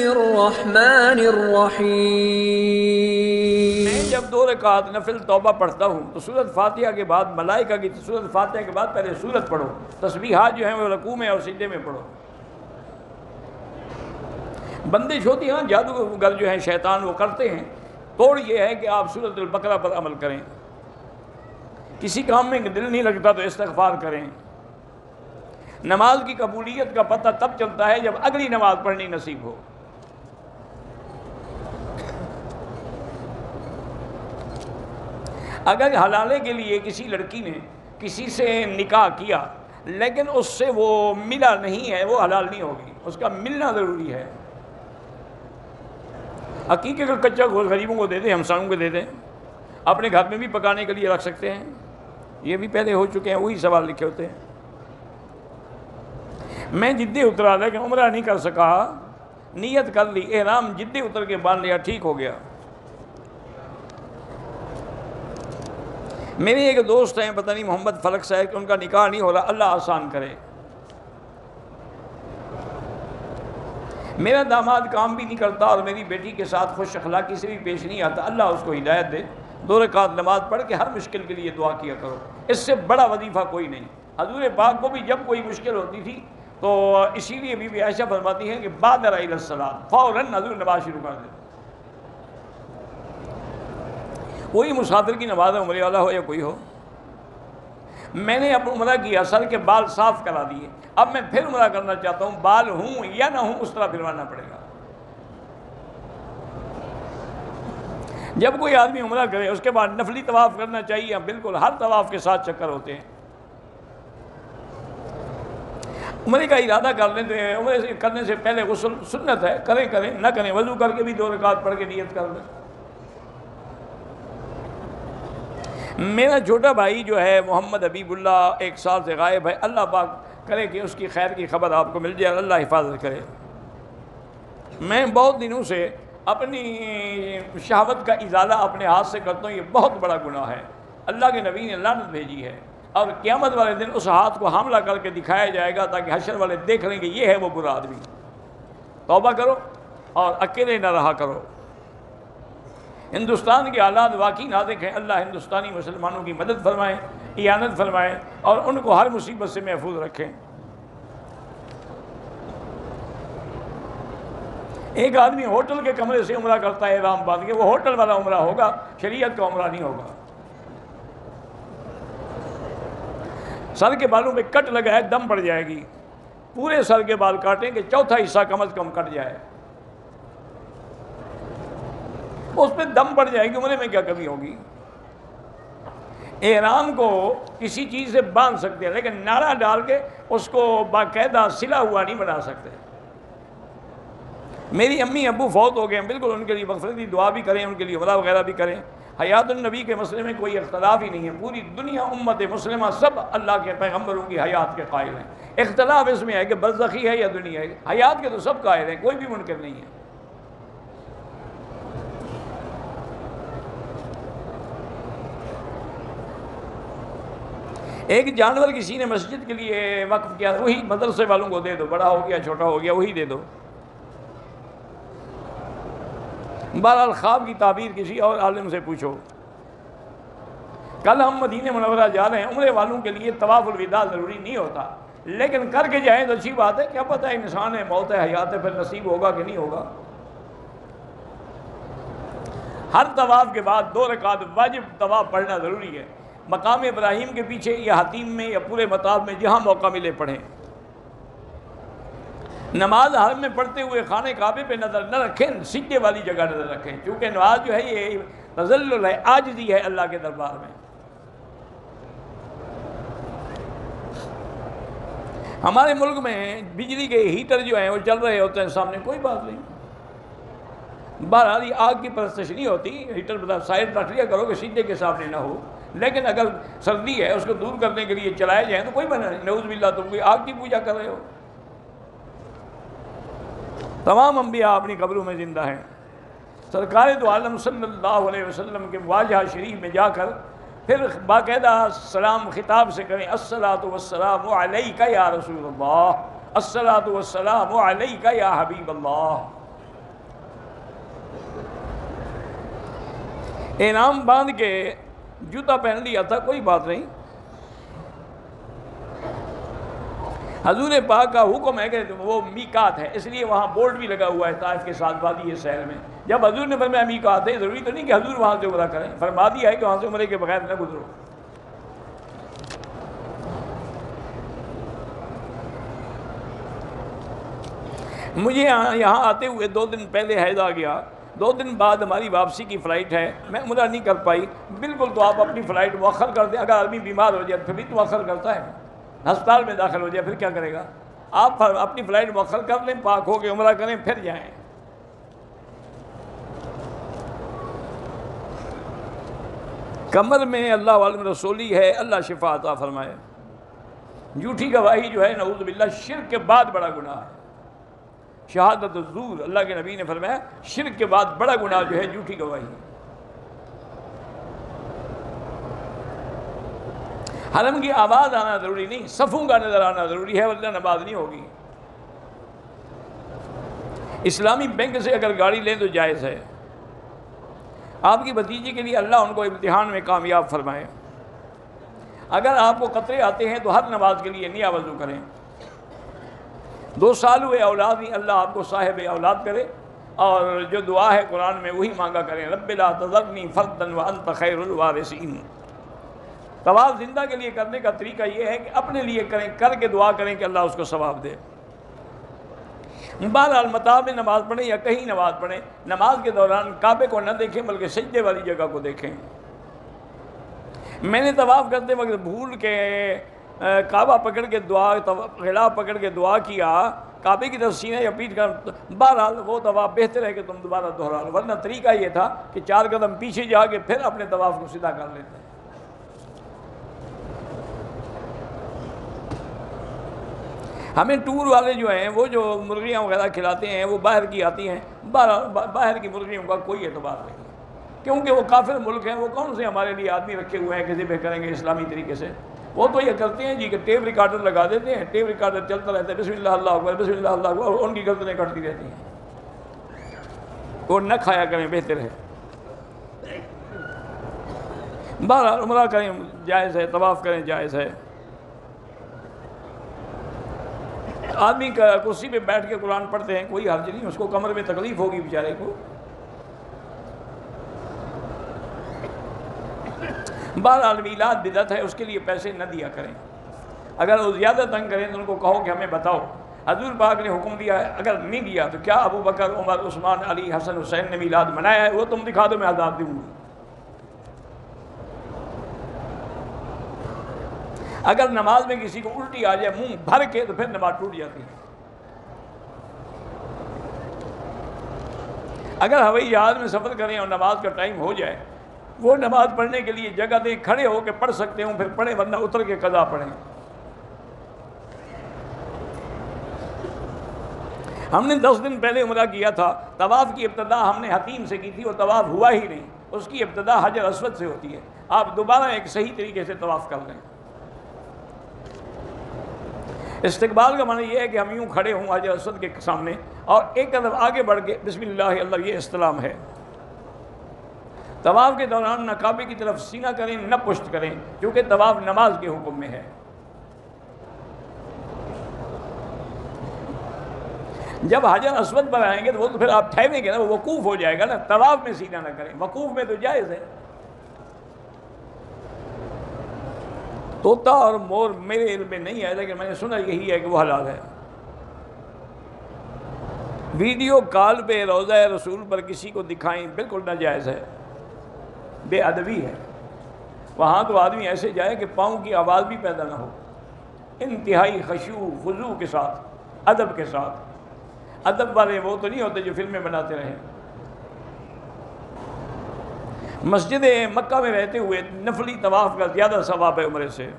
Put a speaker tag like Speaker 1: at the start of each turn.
Speaker 1: الرحمن الرحیم.
Speaker 2: میں جب 2 رکعت نفل توبہ پڑھتا ہوں تو سورۃ فاتحہ کے بعد ملائکہ کی سورۃ فاتحہ کے بعد پہلے سورت پڑھو، تسبیحات جو ہیں وہ رکوع میں اور سجدے میں پڑھو. بندش ہوتی ہیں جادوگر جو ہیں شیطان وہ کرتے ہیں. توڑ یہ ہے کہ آپ سورۃ البقرہ پر عمل کریں. کسی کام میں دل نہیں لگتا تو استغفار کریں. نماز کی قبولیت کا پتہ تب چلتا ہے جب اگلی نماز پڑھنی نصیب ہو. اگر حلالے کے لیے کسی لڑکی نے کسی سے نکاح کیا لیکن اس سے وہ ملا نہیں ہے، وہ حلال نہیں ہوگی، اس کا ملنا ضروری ہے. عقیقے کا کچا گوشت غریبوں کو دے دیں، ہمسایوں کو دے دیں، اپنے گھر میں بھی پکانے کے لیے رکھ سکتے ہیں. یہ بھی پہلے ہو چکے ہیں، وہی سوال لکھے ہوتے ہیں. میں جدے اترا لیکن عمرہ نہیں کر سکا، نیت کر لی، احرام جدے اتر کے باندھ لیا، ٹھیک ہو گیا. میرے ایک دوست ہیں پتہ نہیں محمد فلک صاحب کہ ان کا نکاح نہیں ہو رہا، اللہ آسان کرے. میرا داماد کام بھی نہیں کرتا اور میری بیٹی کے ساتھ خوش اخلاقی سے بھی پیش نہیں آتا، اللہ اس کو ہدایت دے. 2 رکعت نماز پڑھ کے ہر مشکل کے لیے دعا کیا کرو، اس سے بڑا وظیفہ کوئی نہیں. حضور پاک کو بھی جب کوئی مشکل ہوتی تھی تو اسی لیے بی بی عائشہ فرماتی ہیں کہ بادر الی الصلاۃ، فوراً حضور نماز شروع کر دے. کوئی مسافر کی نماز عمرے والا ہو یا کوئی ہو. میں نے اب عمرہ کیا، سر کے بال صاف کرا دیے، اب میں پھر عمرہ کرنا چاہتا ہوں، بال ہوں یا نہ ہوں اس طرح پھروانا پڑے گا. جب کوئی آدمی عمرہ کرے اس کے بعد نفلی طواف کرنا چاہیے، بالکل ہر طواف کے ساتھ چکر ہوتے ہیں. عمرے کا ارادہ کر لیں تو عمرے سے کرنے سے پہلے غسل سنت ہے، کریں نہ کریں وضو کر کے بھی 2 رکعت پڑھ کے نیت کر لیں. میرا چھوٹا بھائی جو ہے محمد حبیب اللہ 1 سال سے غائب ہے، اللہ پاک کرے کہ اس کی خیر کی خبر آپ کو مل جائے، اللہ حفاظت کرے. میں بہت دنوں سے اپنی شہوت کا ازالہ اپنے ہاتھ سے کرتا ہوں، یہ بہت بڑا گناہ ہے. اللہ کے نبی نے لعنت بھیجی ہے اور قیامت والے دن اس ہاتھ کو حاملہ کر کے دکھایا جائے گا تاکہ حشر والے دیکھ لیں کہ یہ ہے وہ برا آدمی. توبہ کرو اور اکیلے نہ رہا کرو. ہندوستان کے حالات واقعی نازک ہیں، اللہ ہندوستانی مسلمانوں کی مدد فرمائے، اعانت فرمائے اور ان کو ہر مصیبت سے محفوظ رکھیں. ایک آدمی ہوٹل کے کمرے سے عمرہ کرتا ہے احرام باندھ کے، وہ ہوٹل والا عمرہ ہوگا، شریعت کا عمرہ نہیں ہوگا. سر کے بالوں پہ کٹ لگا ہے، دم پڑ جائے گی، پورے سر کے بال کاٹیں کہ چوتھا حصہ کم از کم کٹ جائے، اس پہ دم پڑ جائے گی، عمرے میں کیا کمی ہوگی. احرام کو کسی چیز سے باندھ سکتے ہیں لیکن نعرہ ڈال کے اس کو باقاعدہ سلا ہوا نہیں بنا سکتے. میری امی ابو فوت ہو گئے ہیں، بالکل ان کے لیے مغفرت کی دعا بھی کریں، ان کے لیے عمرہ وغیرہ بھی کریں. حیات النبی کے مسئلے میں کوئی اختلاف ہی نہیں ہے، پوری دنیا امت مسلمہ سب اللہ کے پیغمبروں کی حیات کے قائل ہیں. اختلاف اس میں ہے کہ برزخی ہے یا دنیا ہے، حیات کے تو سب قائل ہیں، کوئی بھی منکر نہیں ہے. ایک جانور کسی نے مسجد کے لیے وقف کیا، وہی مدرسے والوں کو دے دو، بڑا ہو گیا چھوٹا ہو گیا وہی دے دو. بہرحال خواب کی تعبیر کسی اور عالم سے پوچھو. کل ہم مدینہ منورہ جا رہے ہیں، عمرے والوں کے لیے طواف الوداع ضروری نہیں ہوتا، لیکن کر کے جائیں تو اچھی بات ہے. کیا پتہ ہے انسان ہے، موت ہے، حیات ہے، پھر نصیب ہوگا کہ نہیں ہوگا. ہر طواف کے بعد 2 رکعت واجب طواف پڑھنا ضروری ہے. مقام ابراہیم کے پیچھے یا حتیم میں یا پورے مطاف میں جہاں موقع ملے پڑھیں. نماز حرم میں پڑھتے ہوئے خانہ کعبے پہ نظر نہ رکھیں، سجدے والی جگہ نظر رکھیں، کیونکہ نماز جو ہے یہ تذلل ہے، عاجزی ہے اللہ کے دربار میں. ہمارے ملک میں بجلی کے ہیٹر جو ہیں وہ چل رہے ہوتے ہیں سامنے، کوئی بات نہیں. بہرحال یہ آگ کی پرستش نہیں ہوتی، ہیٹر سائڈ رکھ لیا کرو کہ سجدے کے سامنے نہ ہو. لیکن اگر سردی ہے اس کو دور کرنے کے لیے چلائے جائیں تو کوئی منع نہیں. نعوذ باللہ تم کوئی آگ کی پوجا کر رہے ہو. تمام انبیاء اپنی قبروں میں زندہ ہیں. سرکار دو عالم صلی اللہ علیہ وسلم کے واجہ شریف میں جا کر پھر باقاعدہ سلام خطاب سے کریں، الصلاۃ والسلام علیک یا رسول اللہ، الصلاۃ والسلام علیک یا حبیب اللہ. انعام باندھ کے جوتا پہن لیا تھا، کوئی بات نہیں۔ حضور پاک کا حکم ہے کہ وہ میقات ہے، اس لیے وہاں بورڈ بھی لگا ہوا ہے طائف کے ساتھ وادی سہل میں۔ جب حضور نے فرمایا میقات ہے، ضروری تو نہیں کہ حضور وہاں سے عمرہ کریں، فرما دیا ہے کہ وہاں سے عمرے کے بغیر نہ گزرو۔ مجھے یہاں آتے ہوئے 2 دن پہلے حیض آ گیا، 2 دن بعد ہماری واپسی کی فلائٹ ہے، میں عمرہ نہیں کر پائی۔ بالکل تو آپ اپنی فلائٹ مؤخر کر دیں، اگر آدمی بیمار ہو جائے پھر بھی تو مؤخر کرتا ہے، ہسپتال میں داخل ہو جائے پھر کیا کرے گا؟ آپ اپنی فلائٹ مؤخر کر لیں، پاک ہو کے عمرہ کریں، پھر جائیں۔ کمر میں اللہ والم رسولی ہے، اللہ شفا عطا فرمائے۔ جھوٹی گواہی جو ہے نعوذ باللہ شرک کے بعد بڑا گناہ ہے۔ شہادت الزور، اللہ کے نبی نے فرمایا شرک کے بعد بڑا گناہ جو ہے جھوٹی گواہی۔ حرم کی آواز آنا ضروری نہیں، صفوں کا نظر آنا ضروری ہے، ورنہ نماز نہیں ہوگی۔ اسلامی بینک سے اگر گاڑی لیں تو جائز ہے۔ آپ کی بھتیجی کے لیے اللہ ان کو امتحان میں کامیاب فرمائے۔ اگر آپ کو قطرے آتے ہیں تو ہر نماز کے لیے نیا وضو کریں۔ 2 سال ہوئے اولاد نہیں، اللہ آپ کو صاحب اولاد کرے، اور جو دعا ہے قرآن میں وہی مانگا کریں، رب لا تذرنی فردا وانت خیر الوارثین۔ طواف زندہ کے لیے کرنے کا طریقہ یہ ہے کہ اپنے لیے کریں، کر کے دعا کریں کہ اللہ اس کو ثواب دے۔ بہرحال مطاف میں نماز پڑھیں یا کہیں نماز پڑھیں، نماز کے دوران کعبے کو نہ دیکھیں بلکہ سجدے والی جگہ کو دیکھیں۔ میں نے طواف کرتے وقت بھول کے کعبہ پکڑ کے دعا، غلاف پکڑ کے دعا کیا، کعبے کی طرف سینہ یا پیٹھ کر، بہرحال وہ طواف بہتر ہے کہ تم دوبارہ دہرا لو، ورنہ طریقہ یہ تھا کہ 4 قدم پیچھے جا کے پھر اپنے طواف کو سیدھا کر لیتے ہیں۔ ہمیں ٹور والے جو ہیں وہ جو مرغیاں وغیرہ کھلاتے ہیں وہ باہر کی آتی ہیں، باہر کی مرغیوں کا کوئی اعتبار نہیں، کیونکہ وہ کافر ملک ہیں، وہ کون سے ہمارے لیے آدمی رکھے ہوئے ہیں کہ ذبح کریں گے اسلامی طریقے سے؟ وہ تو یہ کرتے ہیں جی کہ ٹیپ ریکارڈر لگا دیتے ہیں، ٹیپ ریکارڈر چلتا رہتا ہے، بسم اللہ اللہ اکبر بسم اللہ اللہ اکبر، اور ان کی گردنیں کٹتی رہتی ہیں۔ وہ نہ کھایا کریں، بہتر ہے۔ بہرحال عمرہ کریں جائز ہے، طواف کریں جائز ہے۔ آدمی کرسی پہ بیٹھ کے قرآن پڑھتے ہیں، کوئی حرج نہیں، اس کو کمر میں تکلیف ہوگی بیچارے کو۔ بہرحال میلاد بدعت ہے، اس کے لیے پیسے نہ دیا کریں۔ اگر وہ زیادہ تنگ کریں تو ان کو کہو کہ ہمیں بتاؤ حضور پاک نے حکم دیا ہے، اگر نہیں دیا تو کیا ابو بکر، عمر، عثمان، علی، حسن، حسین نے میلاد منایا ہے؟ وہ تم دکھا دو، میں عذاب دوں گی۔ اگر نماز میں کسی کو الٹی آ جائے منہ بھر کے تو پھر نماز ٹوٹ جاتی ہے۔ اگر ہوائی جہاز میں سفر کریں اور نماز کا ٹائم ہو جائے، وہ نماز پڑھنے کے لیے جگہ دیں، کھڑے ہو کے پڑھ سکتے ہوں پھر پڑھیں، ورنہ اتر کے قضا پڑھیں۔ ہم نے 10 دن پہلے عمرہ کیا تھا، طواف کی ابتدا ہم نے حتیم سے کی تھی، وہ طواف ہوا ہی نہیں، اس کی ابتدا حجر اسود سے ہوتی ہے۔ آپ دوبارہ ایک صحیح طریقے سے طواف کر لیں۔ استقبال کا معنی یہ ہے کہ ہم یوں کھڑے ہوں حجر اسود کے سامنے اور ایک قدم آگے بڑھ کے بسم اللہ اللہ، یہ استلام ہے۔ طواف کے دوران نہ کعبے کی طرف سینہ کریں نہ پشت کریں، کیونکہ طواف نماز کے حکم میں ہے۔ جب حجر اسود پر آئیں گے تو وہ تو پھر آپ ٹھہریں گے نا، وہ وقوف ہو جائے گا نا، طواف میں سینہ نہ کریں، وقوف میں تو جائز ہے۔ طوطا اور مور میرے علم میں نہیں ہے، لیکن میں نے سنا یہی ہے کہ وہ حلال ہے۔ ویڈیو کال پہ روضہ رسول پر کسی کو دکھائیں، بالکل ناجائز ہے، بے ادبی ہے۔ وہاں تو آدمی ایسے جائے کہ پاؤں کی آواز بھی پیدا نہ ہو، انتہائی خشوع خضوع کے ساتھ، ادب کے ساتھ۔ ادب والے وہ تو نہیں ہوتے جو فلمیں بناتے رہیں۔ مسجد مکہ میں رہتے ہوئے نفلی طواف کا زیادہ ثواب ہے عمرے سے۔